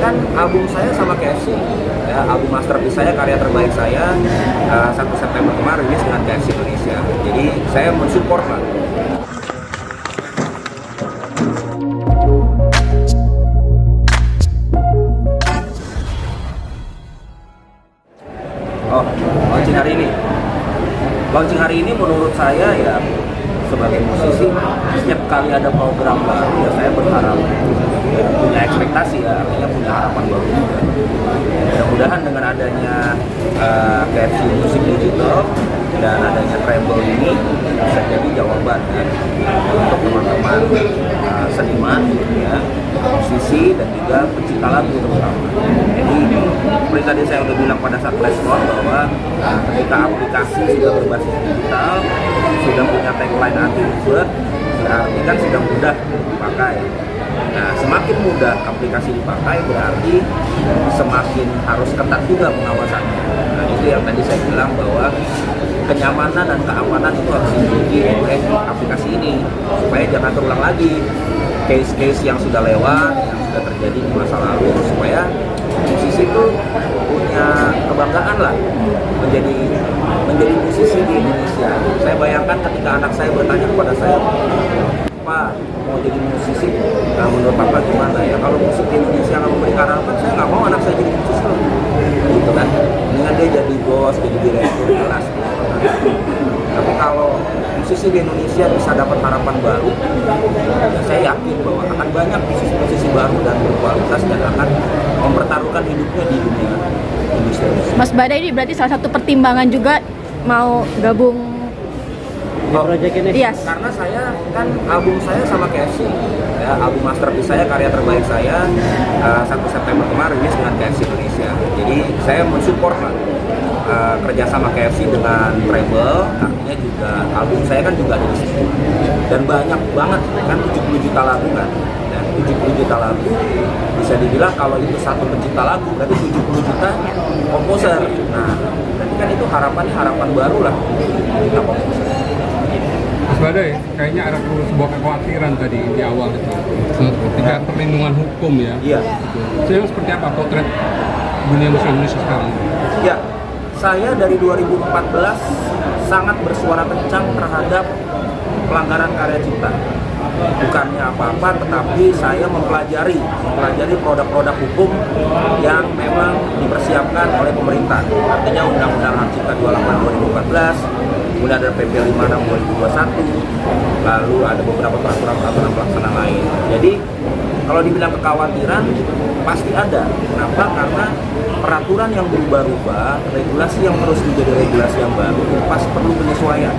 kan album saya sama KFC, ya, album masterpiece saya, karya terbaik saya, 1 September kemarin rilis dengan KFC Indonesia. Jadi saya mensupport lah. Oh, launching hari ini menurut saya ya, sebagai musisi setiap kali ada program baru ya saya berharap ya, punya ekspektasi ya, artinya punya harapan baru juga. Mudah-mudahan dengan adanya KFC Musik Digital dan adanya Treble ini bisa jadi jawaban ya, untuk teman-teman seniman ya, musisi dan juga pencipta lagu terutama. Jadi seperti tadi saya udah bilang pada saat respon bahwa ketika aplikasi sudah berbasis digital, sudah punya tagline anti-buzzer, berarti kan sudah mudah dipakai. Nah, semakin mudah aplikasi dipakai berarti semakin harus ketat juga pengawasannya. Nah, itu yang tadi saya bilang bahwa kenyamanan dan keamanan itu harus dimiliki oleh aplikasi ini supaya jangan terulang lagi case-case yang sudah lewat, yang sudah terjadi di masa lalu, supaya musisi itu punya kebanggaan lah menjadi musisi di Indonesia. Saya bayangkan ketika anak saya bertanya kepada saya, "Pak, mau jadi musisi, nah, menurut Papa gimana ya? Kalau musik di Indonesia nggak memberikan harapan, saya nggak mau anak saya jadi musisi loh." Gitu kan, dengan dia jadi bos, jadi direktur, jelas. Tapi kalau musisi di Indonesia bisa dapat harapan baru, ya saya yakin bahwa akan banyak musisi-musisi baru dan berkualitas dan akan mempertaruhkan hidupnya di dunia industri musik. Mas Bada ini berarti salah satu pertimbangan juga mau gabung di project ini? Yes. Karena saya kan album saya sama KFC, ya, album masterpiece saya, karya terbaik saya, 1 September kemarin rilis dengan KFC Indonesia. Jadi saya mensupport lah kerjasama KFC dengan Treble, artinya juga album saya kan juga ada di situ. Dan banyak banget kan, 70 juta lagu kan, dan 70 juta lagu bisa dibilang kalau itu satu pencipta lagu berarti 70 juta komposer. Nah, berarti kan itu harapan baru lah kita komposer. Mas Badai, kayaknya ada sebuah kekhawatiran tadi di awal itu ketika perlindungan hukum ya. Iya. Saya seperti apa potret dunia musik Indonesia sekarang? Ya, saya dari 2014 sangat bersuara kencang terhadap pelanggaran karya cipta. Bukannya apa-apa, tetapi saya mempelajari produk-produk hukum yang memang dipersiapkan oleh pemerintah. Artinya Undang-Undang Hak Cipta 28 2014, kemudian ada PP 56 2021, lalu ada beberapa peraturan pelaksana lain. Jadi kalau dibilang kekhawatiran pasti ada. Kenapa? Karena peraturan yang berubah-ubah, regulasi yang terus menjadi regulasi yang baru, pasti perlu penyesuaian.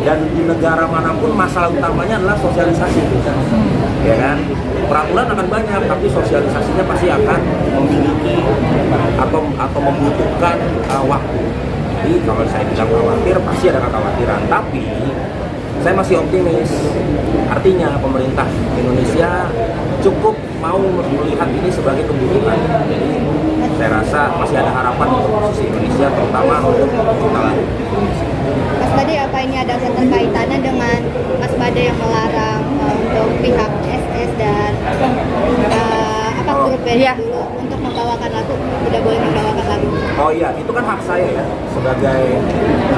Dan di negara manapun masalah utamanya adalah sosialisasi, ya kan? Peraturan akan banyak, tapi sosialisasinya pasti akan memiliki atau membutuhkan waktu. Jadi kalau saya bilang khawatir, pasti ada kekhawatiran. Tapi saya masih optimis. Artinya pemerintah Indonesia cukup mau melihat ini sebagai kebutuhan. Jadi saya rasa masih ada harapan untuk musisi Indonesia, terutama untuk pencipta lagu. Mas Bade, apa ini ada keterkaitannya dengan Mas Bade yang melarang untuk pihak SS dan grup band dulu untuk membawakan lagu, tidak boleh membawakan lagu? Oh iya, itu kan hak saya ya, sebagai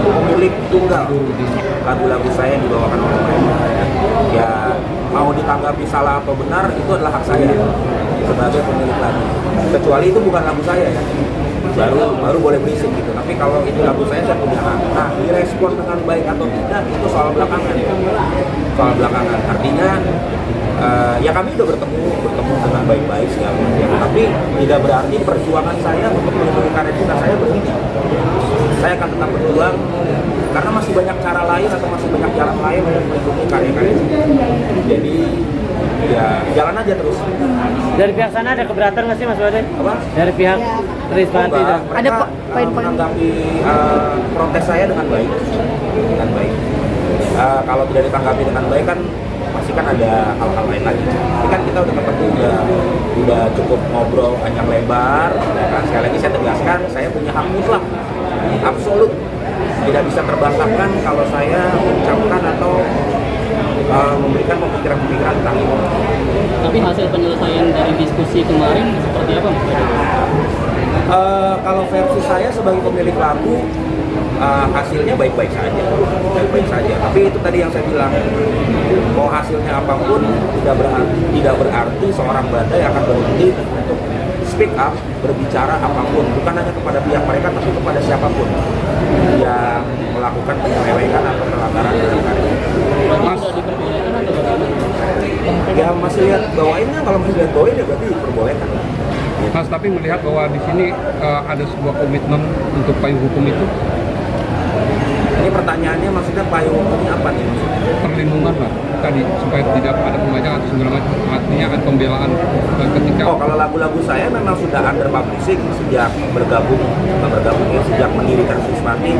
pemilik tunggal lagu-lagu saya yang dibawakan oleh mereka. Ya, mau ditanggapi salah atau benar, itu adalah hak saya sebagai pemilik lagu. Kecuali itu bukan lagu saya ya, baru boleh berisik gitu. Tapi kalau itu lagu saya punya hak. Nah, direspon dengan baik atau tidak itu soal belakangan. Artinya ya kami udah bertemu dengan baik-baik segala macam. Tapi tidak berarti perjuangan saya untuk melindungi karya cipta saya berhenti. Saya akan tetap berjuang karena masih banyak cara lain atau masih banyak jalan lain untuk melindungi karya-karya cipta. Jadi ya jalan aja terus. Dari pihak sana ada keberatan nggak sih Mas Bade? Apa? Dari pihak Chris Banti ada poin-poin menanggapi protes saya dengan baik. Kalau tidak ditanggapi dengan baik kan pasti kan ada hal-hal lain lagi. Tapi kan kita udah ketemu, udah cukup ngobrol panjang lebar. Ya kan? Sekali lagi saya tegaskan, saya punya hak mutlak, absolut, tidak bisa terbantahkan kalau saya mengucapkan atau memberikan pemikiran-pemikiran tentang itu. Tapi hasil penyelesaian dari diskusi kemarin seperti apa Mas Bade? Kalau versi saya sebagai pemilik lagu, hasilnya baik-baik saja, Tapi itu tadi yang saya bilang, mau hasilnya apapun tidak berarti seorang badai akan berhenti untuk speak up, berbicara apapun, bukan hanya kepada pihak mereka, tapi kepada siapapun yang melakukan penyelewengan atau pelanggaran dalam karya. Mas, Ya masih lihat bawain kan, kalau masih lihat bawain ya berarti diperbolehkan. Mas, tapi melihat bahwa di sini ada sebuah komitmen untuk payung hukum itu, Ini pertanyaannya maksudnya payung hukumnya apa nih maksudnya? perlindungan lah tadi supaya tidak ada pembajakan atau segala macam, artinya ada pembelaan ketika Oh, kalau lagu-lagu saya memang sudah under publishing sejak sejak mendirikan Sismati,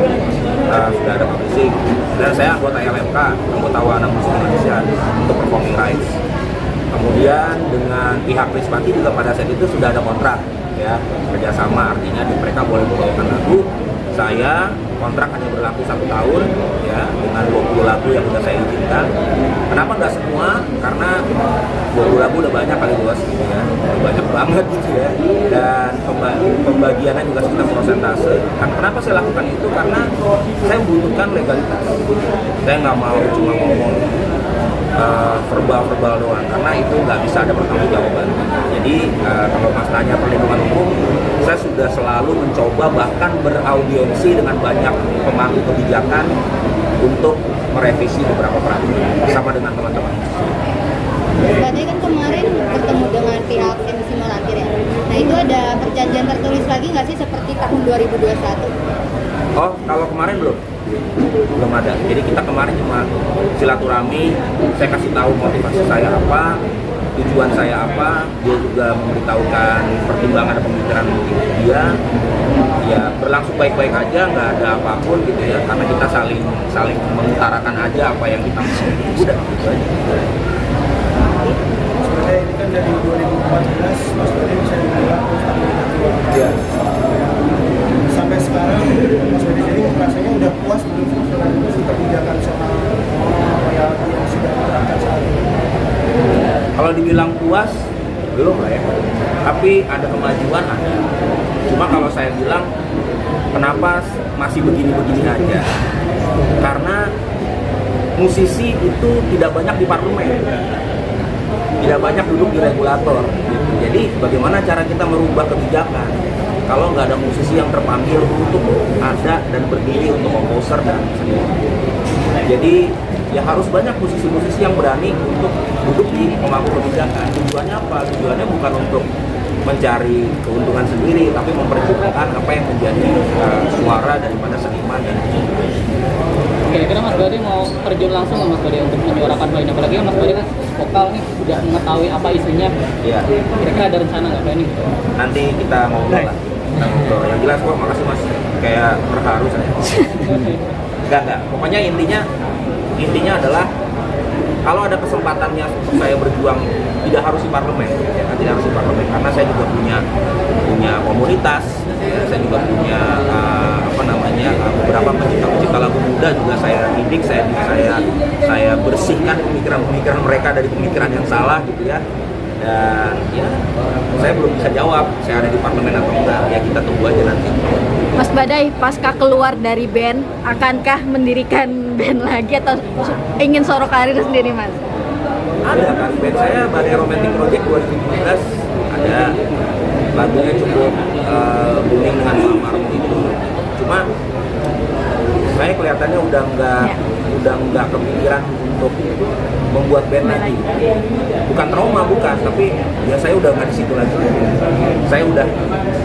sudah ada publishing. Dan saya anggota LMK, anggota Wana Musik Indonesia untuk performing rights. Kemudian dengan pihak Sismati juga pada saat itu sudah ada kontrak, ya, kerjasama, artinya mereka boleh membawakan lagu. Saya kontrak hanya berlaku 1 tahun, ya, dengan 20 lagu yang sudah saya izinkan. Kenapa nggak semua? Karena 20 lagu udah banyak kali luas, gitu ya, udah banyak banget gitu ya. Dan pembagiannya juga sistem prosentase. Kenapa saya lakukan itu? Karena saya membutuhkan legalitas. Saya nggak mau cuma ngomong verbal doang, karena itu nggak bisa ada pertanggungjawaban. Jadi kalau Mas tanya perlindungan hukum, saya sudah selalu mencoba bahkan beraudiensi dengan banyak pemangku kebijakan untuk merevisi beberapa peraturan bersama dengan teman-teman. Berarti kan kemarin bertemu dengan pihak MC Malakir ya. Nah itu ada perjanjian tertulis lagi nggak sih seperti tahun 2021? Oh, kalau kemarin belum ada. Jadi kita kemarin cuma silaturahmi, saya kasih tahu motivasi saya apa, tujuan saya apa, dia juga memberitahukan pertimbangan dan pemikiran dia. Ya berlangsung baik-baik aja, nggak ada apapun gitu ya, karena kita saling mengutarakan aja apa yang kita mau. Udah gitu aja. Sebenarnya ini kan dari 2014 Mas Bade bisa dibilang Ya. sampai sekarang Mas Bade jadi rasanya udah puas belum dengan kebijakan soal royalti yang sudah diterapkan saat ini? Kalau dibilang puas, belum lah ya. Tapi ada kemajuan ada. Cuma kalau saya bilang, kenapa masih begini-begini aja? Karena musisi itu tidak banyak di parlemen, tidak banyak duduk di regulator. Gitu. Jadi bagaimana cara kita merubah kebijakan kalau nggak ada musisi yang terpanggil untuk ada dan berdiri untuk komposer dan senior. Jadi ya harus banyak musisi-musisi yang berani untuk duduk di pemangku kebijakan. Tujuannya apa? Tujuannya bukan untuk mencari keuntungan sendiri, tapi memperjuangkan apa yang menjadi suara daripada seniman dan Kira-kira Mas Bade mau terjun langsung nggak Mas Bade untuk menyuarakan hal ini? Apalagi kan Mas Bade kan vokal nih, udah mengetahui apa isunya. ya. Kira-kira ada rencana nggak Pak ini? Nanti kita ngobrol lah. Kita ngobrol. Yang jelas kok, makasih Mas. Kayak terharu saya. Enggak. Pokoknya intinya adalah kalau ada kesempatannya untuk saya berjuang, tidak harus di parlemen, ya, tidak harus di parlemen, karena saya juga punya komunitas, ya, saya juga punya beberapa pencipta lagu muda juga saya didik, saya bersihkan pemikiran mereka dari pemikiran yang salah gitu ya. Dan ya saya belum bisa jawab saya ada di parlemen atau enggak, ya kita tunggu aja nanti. Mas Badai, pasca keluar dari band, akankah mendirikan band lagi atau ingin solo karir sendiri, Mas? Ada kan, band saya Badai Romantic Project 2017 ada, lagunya cukup booming dengan almarhum itu. Cuma saya kelihatannya udah nggak kepikiran untuk membuat band lagi. Bukan trauma, bukan, tapi ya saya udah nggak di situ lagi. Saya udah,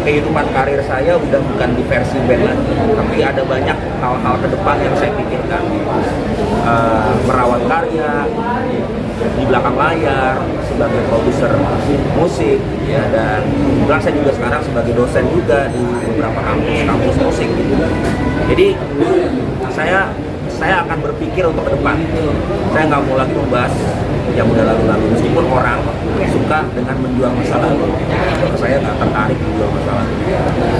kehidupan karir saya udah bukan di versi band lagi, tapi ada banyak hal-hal ke depan yang saya pikirkan. Merawat karya di belakang layar sebagai produser musik, ya, dan kebetulan saya juga sekarang sebagai dosen juga di beberapa kampus musik gitu. Jadi saya akan berpikir untuk ke depan. Saya nggak mau lagi membahas yang udah lalu-lalu, meskipun orang suka dengan menjual masa lalu. Saya nggak tertarik menjual masa lalu.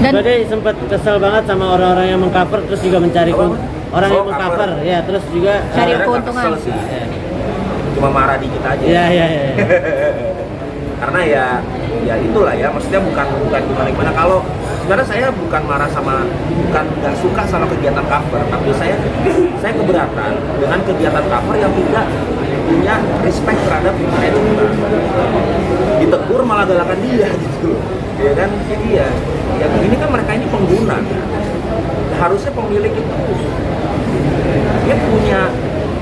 Dan Badai sempat kesel banget sama orang-orang yang mengcover terus juga mencari Apa? orang yang Oh, mengcover cover. ya, terus juga Cari Sebenarnya nggak keuntungan. kesel sih. cuma marah dikit aja. Iya. Karena ya itulah ya, maksudnya bukan gimana kalau sebenarnya saya bukan marah sama, bukan nggak suka sama kegiatan cover, tapi saya keberatan dengan kegiatan cover yang tidak punya respect terhadap internet kita. Ditegur malah galakan dia gitu, ya kan? Jadi ya ini kan mereka ini pengguna, harusnya pemilik itu dia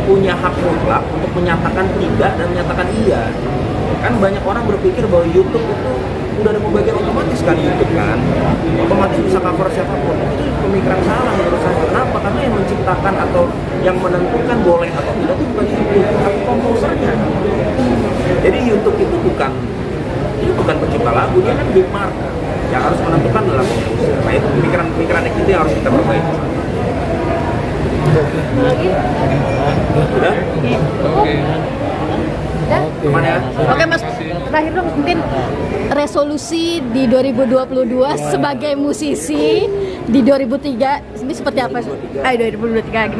punya hak mutlak untuk menyatakan tidak dan menyatakan iya. Kan banyak orang berpikir bahwa YouTube itu udah ada pembagian otomatis kan, YouTube kan otomatis bisa cover siapapun. Itu pemikiran salah menurut saya. Kenapa? Karena yang menciptakan atau yang menentukan boleh atau tidak itu bukan YouTube, tapi komposernya. Jadi YouTube itu bukan pencipta lagu, dia kan game market. Yang harus menentukan adalah komposer. Nah itu pemikiran itu yang harus kita perbaiki. Udah? Oke. Teman ya? Oke Mas, terakhir dong mungkin resolusi di 2022 sebagai musisi di 2003 ini seperti apa? 2023 gimana?